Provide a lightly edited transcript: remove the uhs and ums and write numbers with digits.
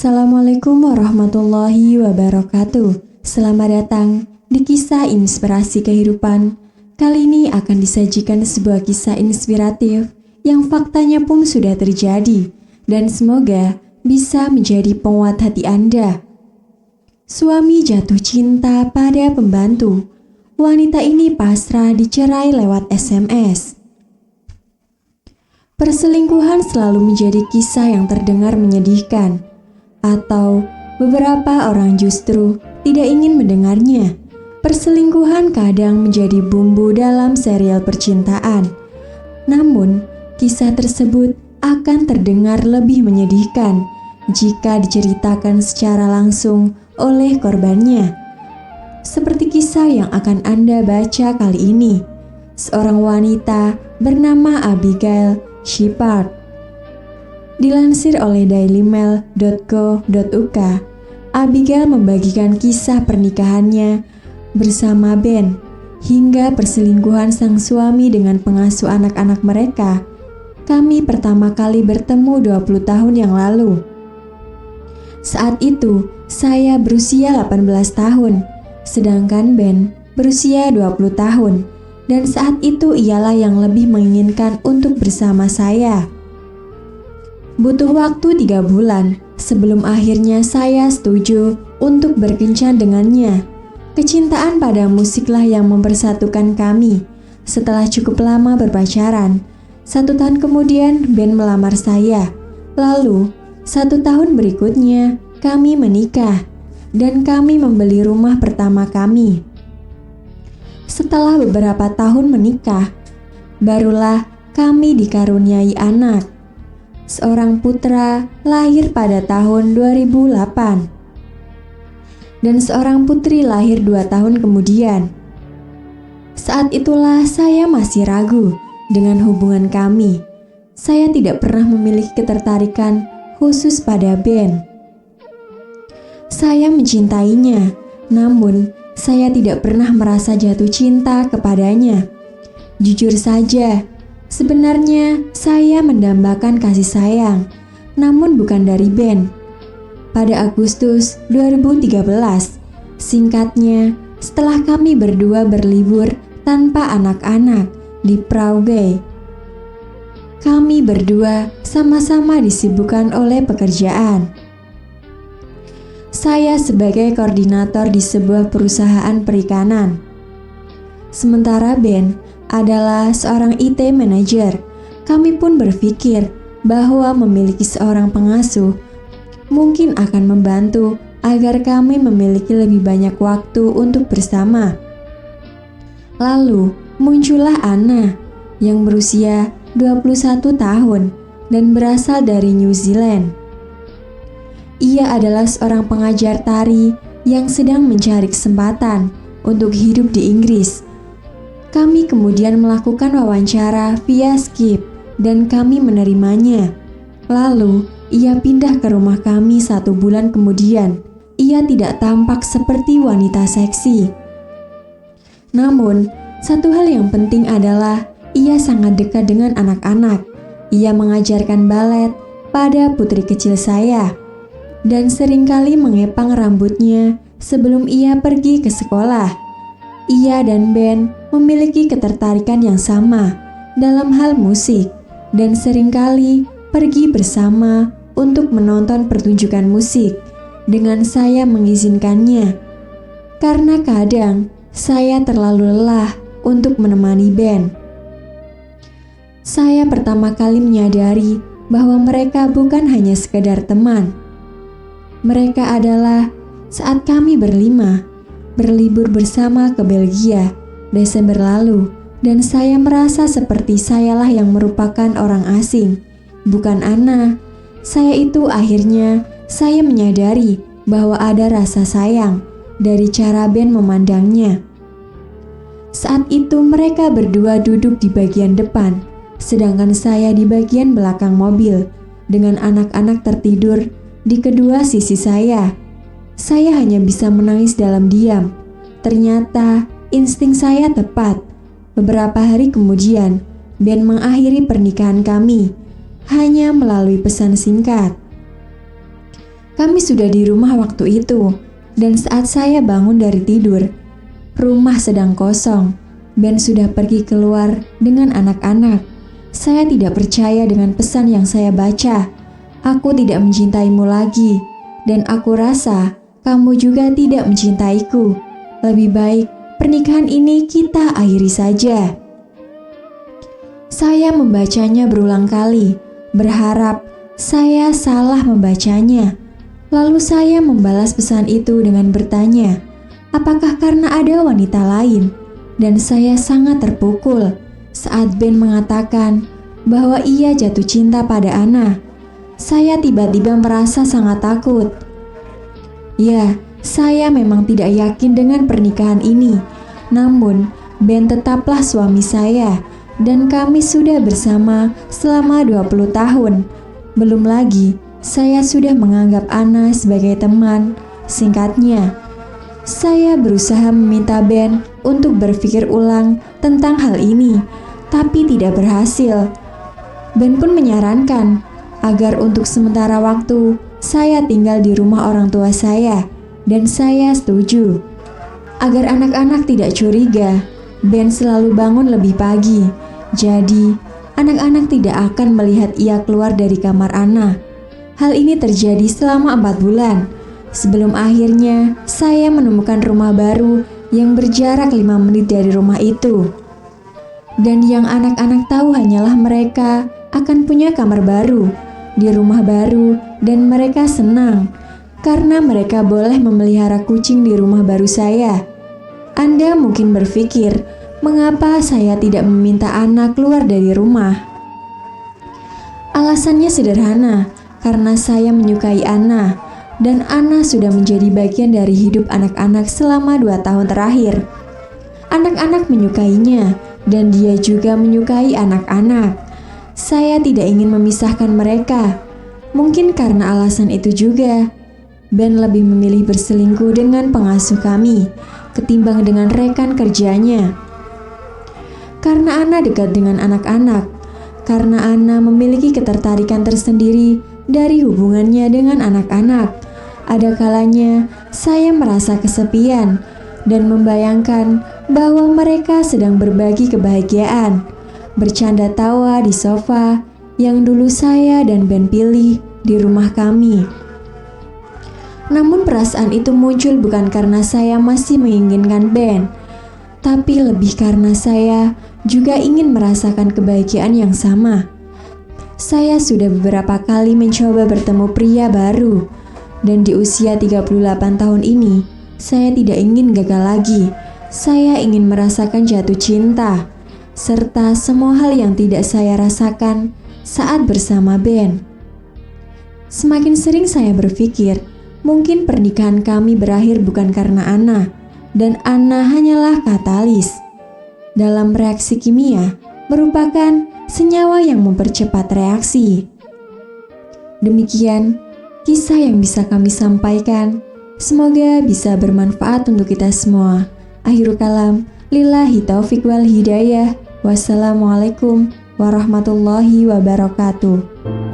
Assalamualaikum warahmatullahi wabarakatuh. Selamat datang di Kisah Inspirasi Kehidupan. Kali ini akan disajikan sebuah kisah inspiratif yang faktanya pun sudah terjadi dan semoga bisa menjadi penguat hati Anda. Suami jatuh cinta pada pembantu. Wanita ini pasrah dicerai lewat SMS. Perselingkuhan selalu menjadi kisah yang terdengar menyedihkan, atau beberapa orang justru tidak ingin mendengarnya. Perselingkuhan kadang menjadi bumbu dalam serial percintaan. Namun, kisah tersebut akan terdengar lebih menyedihkan jika diceritakan secara langsung oleh korbannya. Seperti kisah yang akan Anda baca kali ini. Seorang wanita bernama Abigail Shepard. Dilansir oleh dailymail.co.uk, Abigail membagikan kisah pernikahannya bersama Ben hingga perselingkuhan sang suami dengan pengasuh anak-anak mereka. Kami pertama kali bertemu 20 tahun yang lalu. Saat itu, saya berusia 18 tahun, sedangkan Ben berusia 20 tahun. Dan saat itu ialah yang lebih menginginkan untuk bersama saya. Butuh waktu 3 bulan sebelum akhirnya saya setuju untuk berkencan dengannya. Kecintaan pada musiklah yang mempersatukan kami. Setelah cukup lama berpacaran, 1 tahun kemudian Ben melamar saya. Lalu, 1 tahun berikutnya kami menikah dan kami membeli rumah pertama kami. Setelah beberapa tahun menikah, barulah kami dikaruniai anak. Seorang putra lahir pada tahun 2008 dan seorang putri lahir 2 tahun kemudian. Saat itulah saya masih ragu dengan hubungan kami. Saya tidak pernah memiliki ketertarikan khusus pada Ben. Saya mencintainya, namun saya tidak pernah merasa jatuh cinta kepadanya. Jujur saja, sebenarnya saya mendambakan kasih sayang, namun bukan dari Ben. Pada Agustus 2013, singkatnya, setelah kami berdua berlibur tanpa anak-anak di Prague, kami berdua sama-sama disibukkan oleh pekerjaan. Saya sebagai koordinator di sebuah perusahaan perikanan. Sementara Ben adalah seorang IT manager. Kami pun berpikir bahwa memiliki seorang pengasuh mungkin akan membantu agar kami memiliki lebih banyak waktu untuk bersama. Lalu muncullah Anna yang berusia 21 tahun dan berasal dari New Zealand. Ia adalah seorang pengajar tari yang sedang mencari kesempatan untuk hidup di Inggris. Kami kemudian melakukan wawancara via Skype dan kami menerimanya. Lalu, ia pindah ke rumah kami 1 bulan kemudian. Ia tidak tampak seperti wanita seksi. Namun, satu hal yang penting adalah ia sangat dekat dengan anak-anak. Ia mengajarkan balet pada putri kecil saya dan seringkali mengepang rambutnya sebelum ia pergi ke sekolah. Ia dan Ben memiliki ketertarikan yang sama dalam hal musik dan seringkali pergi bersama untuk menonton pertunjukan musik dengan saya mengizinkannya. Karena kadang saya terlalu lelah untuk menemani Ben. Saya pertama kali menyadari bahwa mereka bukan hanya sekedar teman. Mereka adalah saat kami berlima berlibur bersama ke Belgia Desember lalu, dan saya merasa seperti sayalah yang merupakan orang asing, bukan Anna. Saya menyadari bahwa ada rasa sayang dari cara Ben memandangnya. Saat itu mereka berdua duduk di bagian depan, sedangkan saya di bagian belakang mobil dengan anak-anak tertidur di kedua sisi saya. Saya hanya bisa menangis dalam diam. Ternyata insting saya tepat. Beberapa hari kemudian, Ben mengakhiri pernikahan kami hanya melalui pesan singkat. Kami sudah di rumah waktu itu, dan saat saya bangun dari tidur, rumah sedang kosong. Ben sudah pergi keluar dengan anak-anak. Saya tidak percaya dengan pesan yang saya baca. Aku tidak mencintaimu lagi, dan aku rasa kamu juga tidak mencintaiku. Lebih baik pernikahan ini kita akhiri saja. Saya membacanya berulang kali, berharap saya salah membacanya. Lalu saya membalas pesan itu dengan bertanya, apakah karena ada wanita lain? Dan saya sangat terpukul saat Ben mengatakan bahwa ia jatuh cinta pada Ana. Saya tiba-tiba merasa sangat takut. Ya, saya memang tidak yakin dengan pernikahan ini. Namun, Ben tetaplah suami saya dan kami sudah bersama selama 20 tahun. Belum lagi, saya sudah menganggap Ana sebagai teman. Singkatnya, saya berusaha meminta Ben untuk berpikir ulang tentang hal ini, tapi tidak berhasil. Ben pun menyarankan agar untuk sementara waktu saya tinggal di rumah orang tua saya, dan saya setuju. Agar anak-anak tidak curiga, Ben selalu bangun lebih pagi, jadi anak-anak tidak akan melihat ia keluar dari kamar Ana. Hal ini terjadi selama 4 bulan, sebelum akhirnya saya menemukan rumah baru yang berjarak 5 menit dari rumah itu. Dan yang anak-anak tahu hanyalah mereka akan punya kamar baru, di rumah baru, dan mereka senang karena mereka boleh memelihara kucing di rumah baru saya. Anda mungkin berpikir, mengapa saya tidak meminta Ana keluar dari rumah? Alasannya sederhana, karena saya menyukai Ana, dan Ana sudah menjadi bagian dari hidup anak-anak selama 2 tahun terakhir. Anak-anak menyukainya, dan dia juga menyukai anak-anak. Saya tidak ingin memisahkan mereka. Mungkin karena alasan itu juga, Ben lebih memilih berselingkuh dengan pengasuh kami, ketimbang dengan rekan kerjanya. Karena Ana dekat dengan anak-anak, karena Ana memiliki ketertarikan tersendiri dari hubungannya dengan anak-anak. Ada kalanya saya merasa kesepian dan membayangkan bahwa mereka sedang berbagi kebahagiaan, bercanda tawa di sofa yang dulu saya dan Ben pilih di rumah kami. Namun perasaan itu muncul bukan karena saya masih menginginkan Ben, tapi lebih karena saya juga ingin merasakan kebahagiaan yang sama. Saya sudah beberapa kali mencoba bertemu pria baru, dan di usia 38 tahun ini, saya tidak ingin gagal lagi. Saya ingin merasakan jatuh cinta, serta semua hal yang tidak saya rasakan saat bersama Ben. Semakin sering saya berpikir, mungkin pernikahan kami berakhir bukan karena Ana, dan Ana hanyalah katalis. Dalam reaksi kimia, merupakan senyawa yang mempercepat reaksi. Demikian kisah yang bisa kami sampaikan. Semoga bisa bermanfaat untuk kita semua. Akhirul kalam, lillahi taufiq wal hidayah. Wassalamualaikum warahmatullahi wabarakatuh.